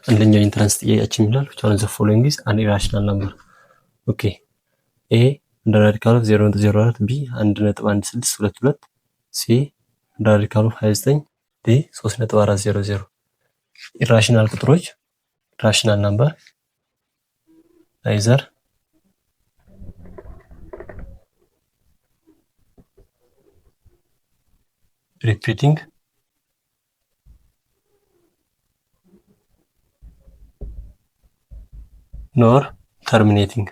አንደኛው ኢንትራንስ ጥያቄያችን ይላል which one of the following is an irrational number? ኦኬ ኤ እንደ ራዲካል ኦፍ 0.04 ቢ 1.1622 ሲ እንደ ራዲካል ኦፍ 29 ዲ 3.400 ኢራሽናል ቁጥሮች ራሽናል ነምበር አይዘር repeating nor terminating.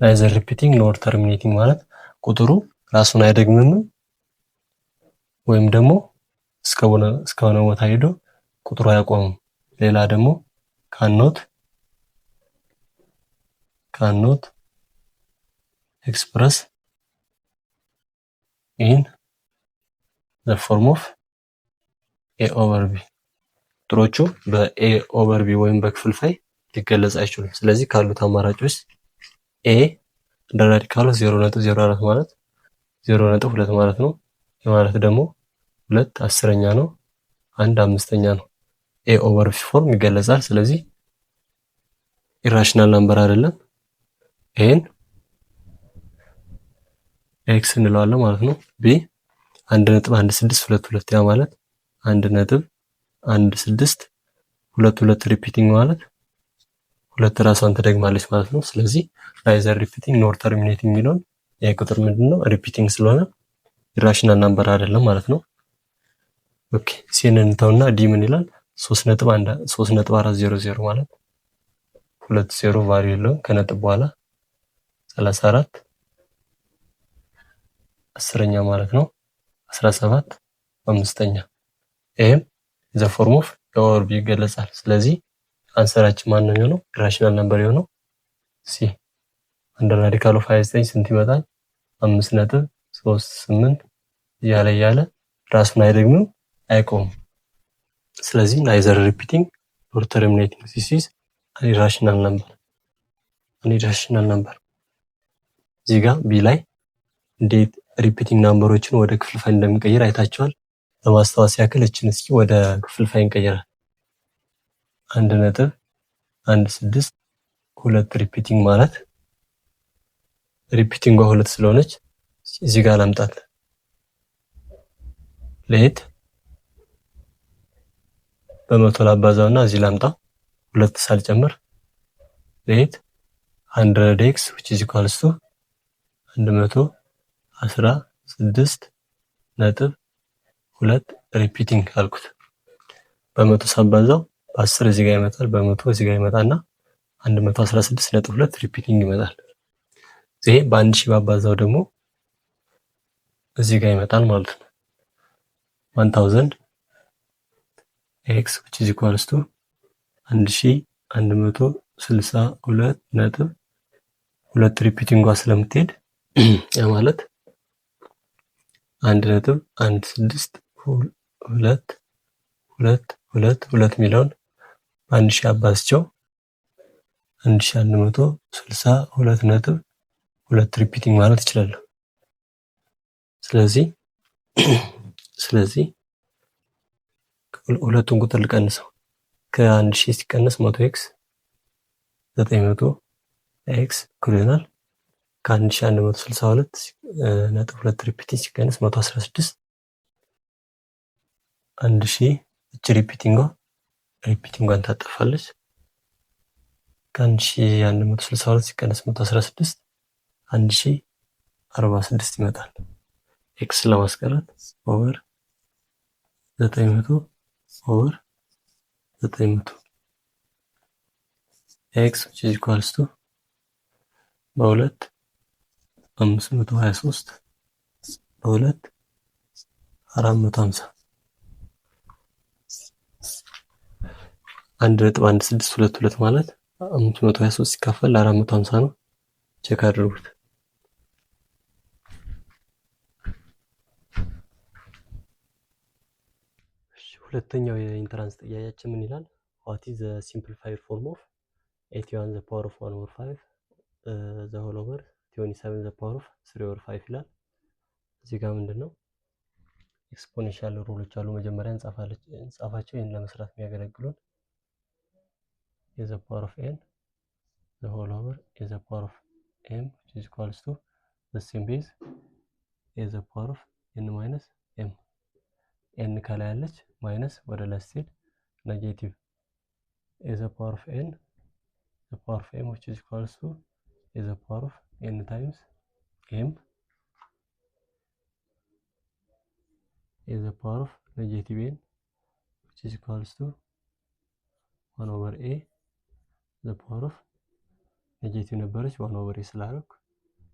neither repeating nor terminating ማለት ቁጥሩ ራሱን አይደግምም ወይም ደግሞ እስከሆነ ቦታ ሄዶ ቁጥሩ አያቆምም። ሌላ ደግሞ cannot express in the form of a over b ቁጥሮቹ በa over b ወይም በክፍልፋይ ሊገለጽ አይችሉም። ስለዚህ ካሉት አማራጮች a እንደ ራዲካል 0.04 ማለት 0.2 ማለት ነው። ማለት ደግሞ 2 አስረኛ ነው፣ 1 አምስተኛ ነው። a over b ፎርም ይገለጻል። ስለዚህ ኢራሽናል ነምበር አይደለም። ኤን ኤክስ እንለዋለን ማለት ነው። ቢ 1.1622 ያ ማለት 1.1622 ሪፒቲንግ ማለት ሁለት ራሷን ትደግማለች ማለት ነው። ስለዚህ neither repeating nor terminating የሚለውን ይሄ ቁጥር ምንድነው ሪፒቲንግ ስለሆነ ኢራሽናል ነምበር አይደለም ማለት ነው። ኦኬ ሲንን እንተውና ዲ ምን ይላል 3.400 ማለት 20 ቫልዩ የለውም ከነጥብ በኋላ 34 አስረኛ ማለት ነው 17 አምስተኛ ኤም ዘ ፎርም ኦፍ ኦር ቢ ይገለጻል። ስለዚህ አንሰራችን ማን ነው የሚሆነው ኢራሽናል ነምበር የሆነው ሲ አንደ ራዲካል ኦፍ 29 ስንት ይመጣል 5.38 እያለ ራሱን አይደግምም አይቆምም። ስለዚህ neither repeating nor terminating this is an irrational number እዚህ ጋር ቢ ላይ እንዴት ሪፒቲንግ ናምበሮችን ወደ ክፍልፋይ እንደምንቀይር አይታችኋል። ለማስታወስ ያክል እችን እስኪ ወደ ክፍልፋይ እንቀይራለን። 1.16 ሪፒቲንግ ማለት ሪፒቲንጓ 2 ስለሆነች እዚህ ጋር ላምጣት። ሌት በመቶ ላባዛውና እዚህ ላምጣው 2 ሳልጨምር ሌት 100x which is equals to 116.2 ሪፒቲንግ አልኩት። በመቶ ሳባዛው በ10 እዚህ ጋር ይመጣል፣ በመቶ እዚህ ጋር ይመጣና 116.2 ሪፒቲንግ ይመጣል። ይሄ በ1000 ባባዛው ደግሞ እዚህ ጋር ይመጣል ማለት ነው 1000 x which is equals to 1162.2 ሪፒቲንጓ ስለምትሄድ ያ ማለት 1.1622 ሚሊዮን 1000 አባዝቸው 1162.2 ሪፒቲንግ ማለት ይችላል። ስለዚህ ሁለቱን ቁጥር ልቀንሰው ከ1000 ሲቀነስ 100x 900x እኩል ይሆናል ከ1162.2 ሪፒቲንግ ሲቀነስ 116 1000 እቺ ሪፒቲንጓን ታጠፋለች። ከ1162 ሲቀነስ 116 1046 ይመጣል። ኤክስ ለማስቀረት ኦቨር 900 ኦቨር 900 x which is equals to በሁለት 523 በሁለት 450 1.1622 ማለት 523 ሲካፈል 450 ነው። ቼክ አድርጉት። ሁለተኛው የኢንትራንስ ጥያቄያችን ምን ይላል? what is the simplified form of 81 the power of 1 over 5 the whole over 27 the power of 3 over 5 ይላል። እዚህ ጋር ምንድነው ኤክስፖኔንሻል ሩሎች አሉ። መጀመሪያ እንጻፋቸው ይሄን ለመስራት የሚያገለግሉን a the power of n the whole over a the power of m which is equals to the same base a the power of n minus m n ከላይ ያለች ማይነስ ወደ ላይ ስትሄድ ኔጌቲቭ a the power of n the power of m which is equals to a the power of n times m a the power of negative n which is equals to 1 over a the power of ኔጌቲቭ ነበረች 1 over a ስላደረኩ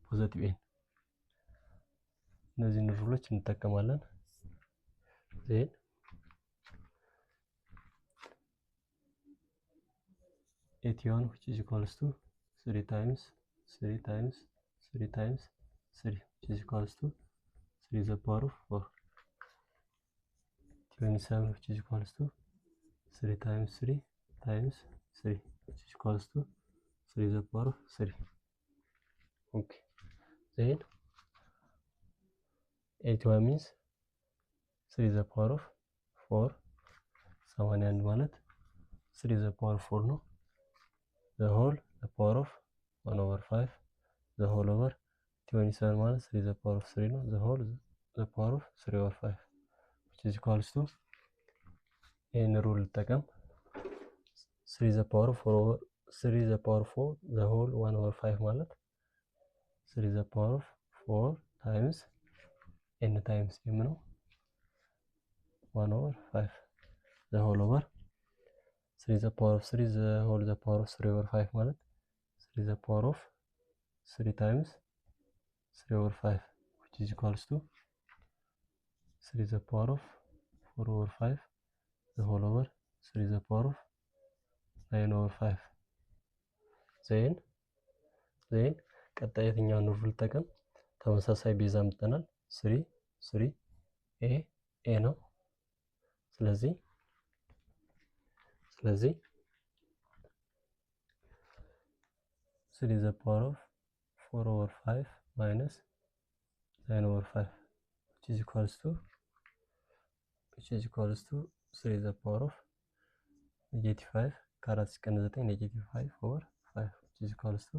ፖዚቲቭ n እነዚህን ሩሎች እንጠቀማለን። then 81 which is equals to 3 times 3 times 3 times 3 which is equals to 3 the power of 4 27 which is equals to 3 times 3 times 3 which is equals to 3 the power of 3. Okay, then 81 means 3 the power of 4 81 ማለት 3 the power of 4 ነው። the whole the power of 1 over 5 the whole over 27 ማለት 3 the power of 3 ነው። the whole the power of 3 over 5 which is equals to ይሄን ሩል ጠቀም 3 the power of 4 over 3 the power of 4 the whole 1 over 5 ማለት 3 the power of 4 times n times m ነው 1 over 5 the whole over 3 the power of 3 the whole the power of 3 over 5 ማለት 3 the power of 3 times 3 over 5 which is equals to 3 the power of 4 over 5 the whole over 3 the power of 9 over 5 then ቀጣይ የትኛውን ሩል ጠቀም ተመሳሳይ ቤዛ አምጥተናል 3 3 a ነው። ስለዚህ 3 the power of 4 over 5 minus 9 over 5 which is equals to 3 the power of negative 5 ከአራት ሲቀነስ 9 negative 5 over 5 which is equals to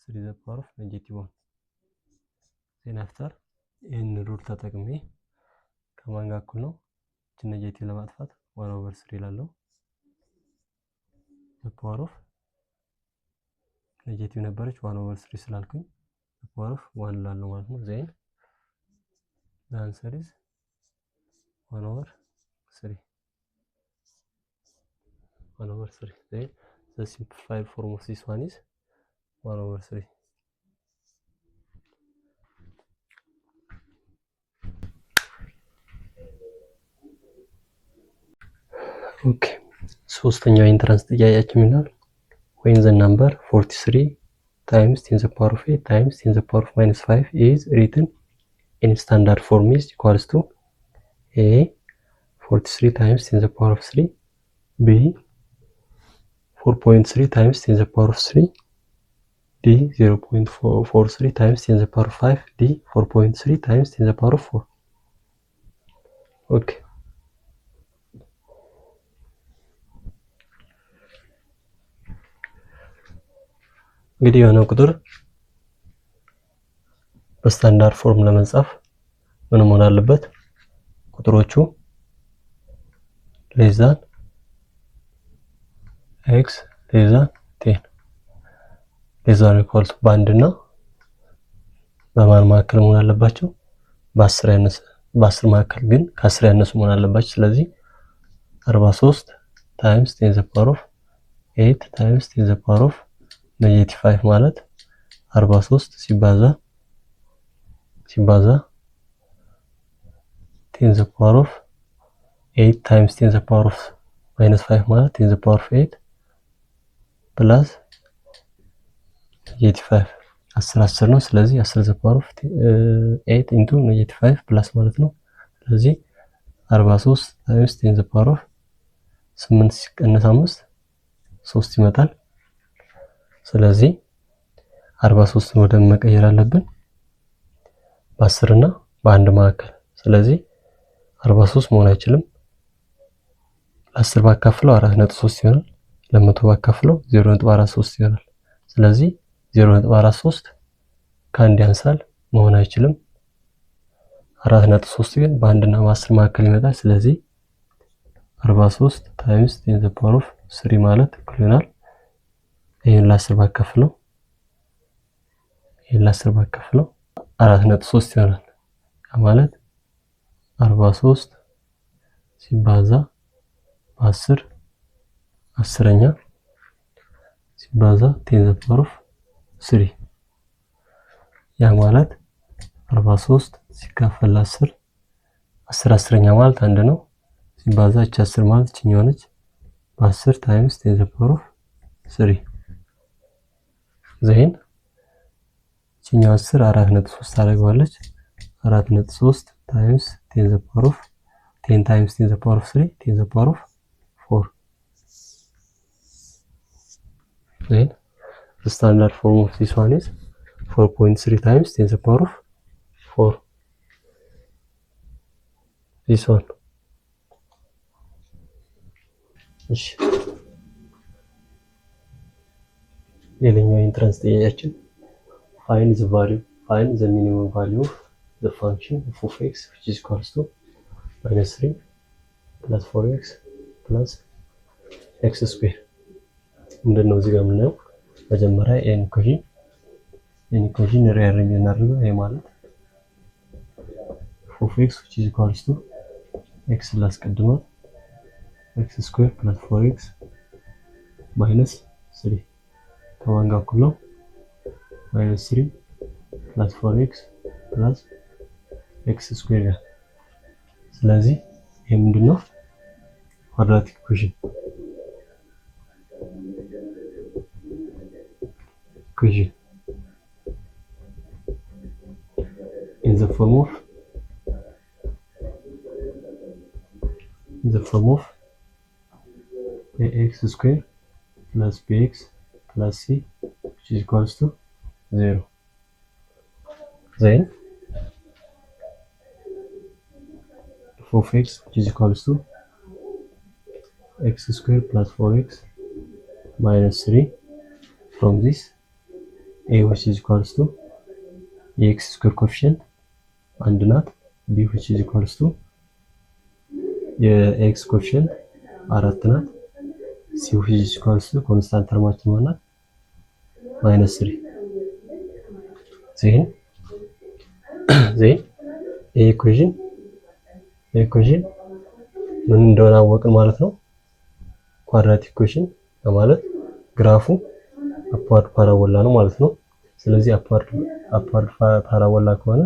3 the power of negative 1. then after ይህን ሩል ተጠቅሜ ከማን ጋር እኩል ነው እቺ ኔጌቲቭ ለማጥፋት 1 over 3 ላለው the power of ኔጌቲቭ ነበረች 1 over 3 ስላልኩኝ the power of 1 ላለው ማለት ነው። then the answer is 1 over 3 1 over 3 then the simplified form of this one is 1 over 3. okay ሶስተኛው ኢንትራንስ ጥያቄያችን ይላል when the number 43 times 10 the power of 8 times 10 the power of minus 5 is written in standard form is equals to a 43 times 10 the power of 3 b 4.3 times 10 the power of 3 d 0.43 times 10 the power of 5 d 4.3 times 10 the power of 4. okay እንግዲህ የሆነ ቁጥር በስታንዳርድ ፎርም ለመጻፍ ምን መሆን አለበት ቁጥሮቹ less than x less than 10 less than equal to ባንድና በማን መካከል መሆን አለባቸው በ10 ያነሰ በ10 መካከል ግን ከ10 ያነሱ መሆን አለባቸው። ስለዚህ 43 times 10 the power of 8 times 10 the power of negative 5 ማለት 43 ሲባዛ 10 the power of 8 times 10 the power of minus 5 ማለት 10 the power of 8 plus negative 5 10 ነው። ስለዚህ 10 the power of 8 into negative 5 plus ማለት ነው። ስለዚህ 43 times 10 the power of 8 ሲቀነስ 5 3 ይመጣል። ስለዚህ 43 ወደ መቀየር አለብን በ10 እና በ1 መካከል። ስለዚህ 43 መሆን አይችልም። ለ10 ባካፍለው 4.3 ይሆናል። ለ100 ባካፍለው 0.43 ይሆናል። ስለዚህ 0.43 ከአንድ ያንሳል መሆን አይችልም። 4.3 ግን በአንድና በ10 መካከል ይመጣል። ስለዚህ 43 ታይምስ 10 to the power of 3 ማለት እኩል ይሆናል። ይሄን ለ10 ባካፍለው 4.3 ይሆናል። ማለት 43 ሲባዛ በ10 10ኛ ሲባዛ 10 to the power of 3 ያ ማለት 43 ሲካፈል 10 10 10ኛ ማለት አንድ ነው። ሲባዛ 10 ማለት እቺኛው ነች። በ10 ታይምስ 10 to the power of 3 ዘይን እቺኛው 10 4.3 ታደርገዋለች። 4.3 ታይምስ 10 to the power of 10 times 10 to the power of 3 10 to the power of 4 then the standard form of this one is 4.3 times 10 to the power of 4 this one እሺ ሌላኛው ኢንትራንስ ጥያቄያችን find the minimum value of the function f of x which is equals to -3 plus 4x plus x square ምንድነው እዚህ ጋር የምናየው? መጀመሪያ n ኢኩዌሽን ሪአሬንጅ እናድርገው። ይሄ ማለት f of x which is equals to x ላስቀድመው x square plus 4x minus 3 ከማን ጋር እኩል ነው? -3 plus 4x plus x square ጋር። ስለዚህ ይሄ ምንድነው? ኳድራቲክ ኢኩዌሽን in the form of ax square plus bx plus c which is equals to 0. Then f of x which is equals to x square plus 4x minus 3 from this a which is equals to x square coefficient and not b which is equals to x coefficient 4 ናት c which is equals to constant terማችን ማለት -3 then ኢኩዌሽን ምን እንደሆነ አወቅን ማለት ነው። ኳድራቲክ ኢኩዌሽን ማለት ግራፉ አፓርድ ፓራቦላ ነው ማለት ነው። ስለዚህ አፓርድ ፓራቦላ ከሆነ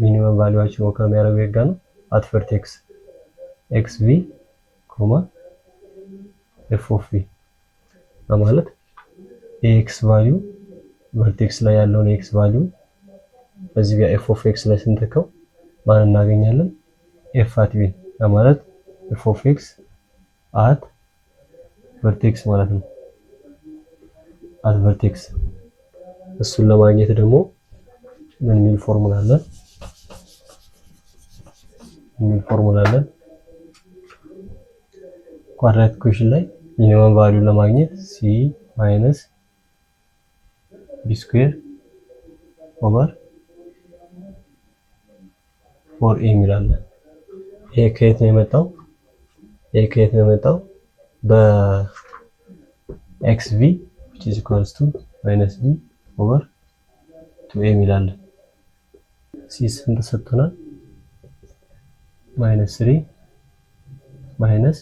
ሚኒመም ቫልዩአችን ወካ የሚያደርገው የጋ ነው አት ቨርቴክስ xv f of v ማለት x ቫልዩ ቨርቴክስ ላይ ያለውን x ቫልዩ በዚህ ጋር f of x ላይ ስንተካው ማን እናገኛለን? f at v ማለት f of x at vertex ማለት ነው። at vertex እሱን ለማግኘት ደግሞ ምን ሚል ፎርሙላ አለን? ኳድራቲክ ኢኩዌሽን ላይ ሚኒመም ቫልዩ ለማግኘት c minus b square over 4a ሚላለ። ይሄ ከየት ነው የመጣው? በxv which is equals to minus b over 2a ሚላለ። c ስንት ተሰጥቶናል? -3 minus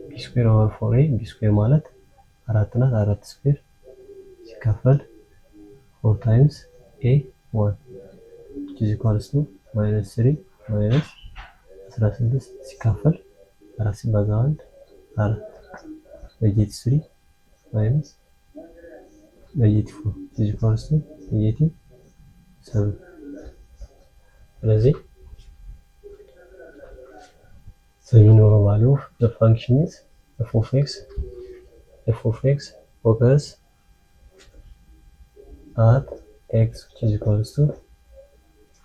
b square over 4a b square ማለት 4 ናት። 4 ስኩዌር ሲካፈል 4 times a 1 which is equals to -3 minus 16 ሲካፈል 4 ሲባዛ 1 4 -3 minus -4 which is equals to -7 ስለዚህ the minimum value of the function is f of x occurs at x which is equals to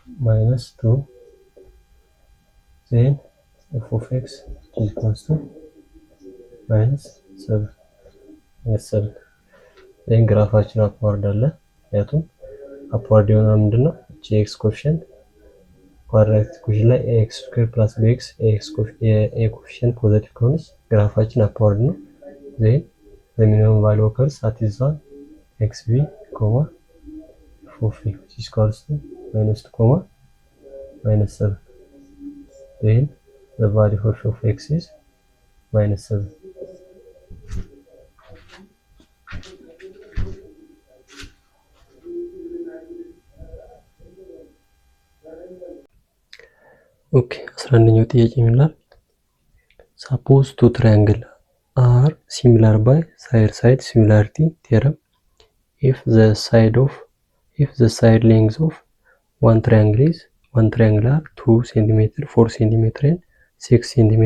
-2 then f of x is equals to minus 7 7 then ግራፋችን አፕዋርድ አለ ምክንያቱም አፕዋርድ የሆነው ምንድነው x ኮኤፊሺየንት ኳድራቲክ ኢኩዌሽን ላይ ax ስኩዌር ፕላስ bx a ኮኤፊሺየንት ፖዚቲቭ ከሆነስ ግራፋችን አፕዋርድ ነው then the minimum value occurs at this one xv, f of v which is equals to minus 2, minus 7. Then the value for f of x is minus 7. Okay, 11ኛው ጥያቄ ይላል suppose two triangle are similar by side similarity theorem if the side length of one triangle are 2 cm, 4 cm and 6 cm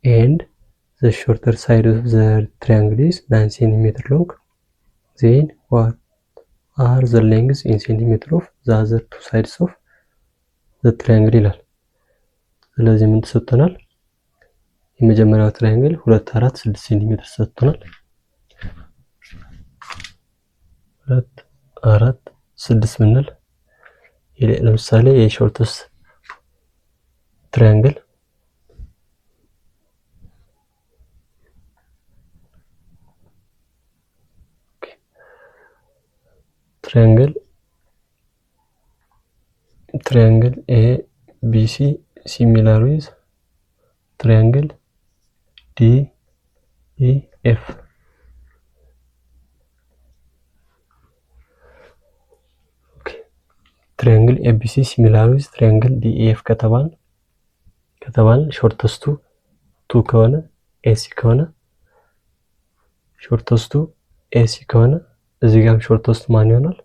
and the shorter side of the triangle is 9 cm long, then what are the lengths in centimeter of the other two sides of the triangle ይላል። ስለዚህ ምን ተሰጥቶናል? የመጀመሪያው ትራያንግል 2 4 6 ሴንቲሜትር ተሰጥቶናል። 2 4 6 ምንል ለምሳሌ የሾርተስ ትራያንግል triangle ABC similar with triangle DEF. Okay. Triangle ABC similar with triangle DEF ከተባል ሾርተስቱ 2 ከሆነ AC ከሆነ ሾርተስቱ AC ከሆነ እዚህ ጋር ሾርተስቱ ማን ይሆናል?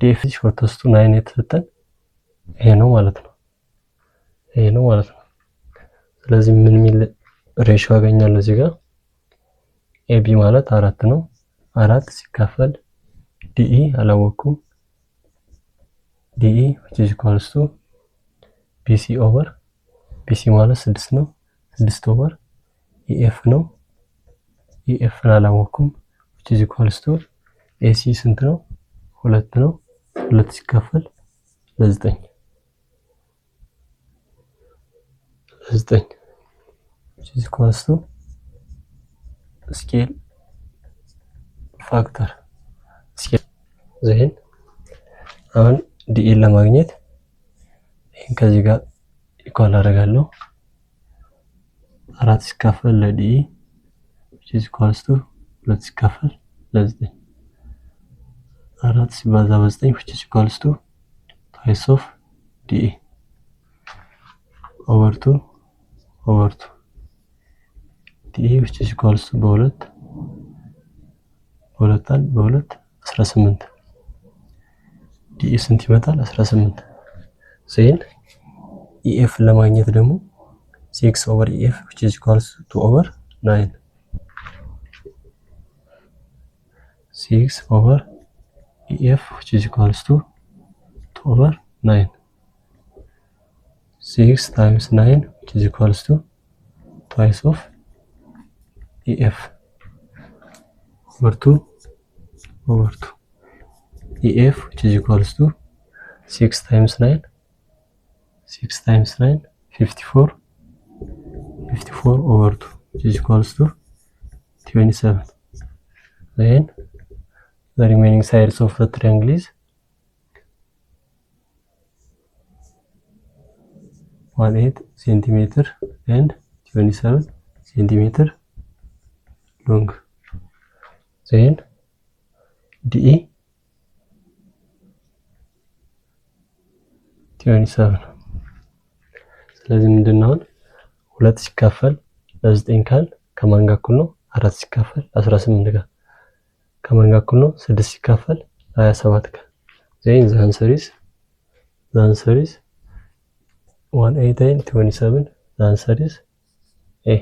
DF ሾርተስቱ 9 የተሰጠን ይሄ ነው ማለት ነው። ስለዚህ ምን ሚል ሬሽዮ አገኛለሁ እዚህ ጋር AB ማለት 4 ነው 4 ሲካፈል DE አላወኩም DE which is equals to BC over BC ማለት 6 ነው 6 over EF ነው EF አላወኩም which is equals to AC ስንት ነው 2 ነው 2 ሲካፈል ለ9 which is equals to scale factor then አሁን DE ለማግኘት ይሄን ከዚህ ጋር ኢኳል አደርጋለሁ 4 ሲካፈል ለDE which is equals to 2 ሲካፈል ለ9 4 ሲባዛ በ9 which is equals to twice of DE over 2 DE which is equals to በ2 18 DE ስንት ይመጣል 18 ሴን EF ለማግኘት ደግሞ 6 over EF which is equals to 2 over 9 6 over EF which is equals to 2 over 9 6 times 9 which is equals to twice of EF over 2 EF which is equals to 6 times 9 54 over 2 which is equals to 27 then the remaining sides of the triangle is 18 centimeter and 27 centimeter long then DE 27 ስለዚህ ምንድነው 2 ሲካፈል ለ9 ካል ከማን ጋር እኩል ነው 4 ሲካፈል 18 ጋር ከማን ጋር እኩል ነው 6 ሲካፈል 27 ጋር then the answer is 18 27 the answer is A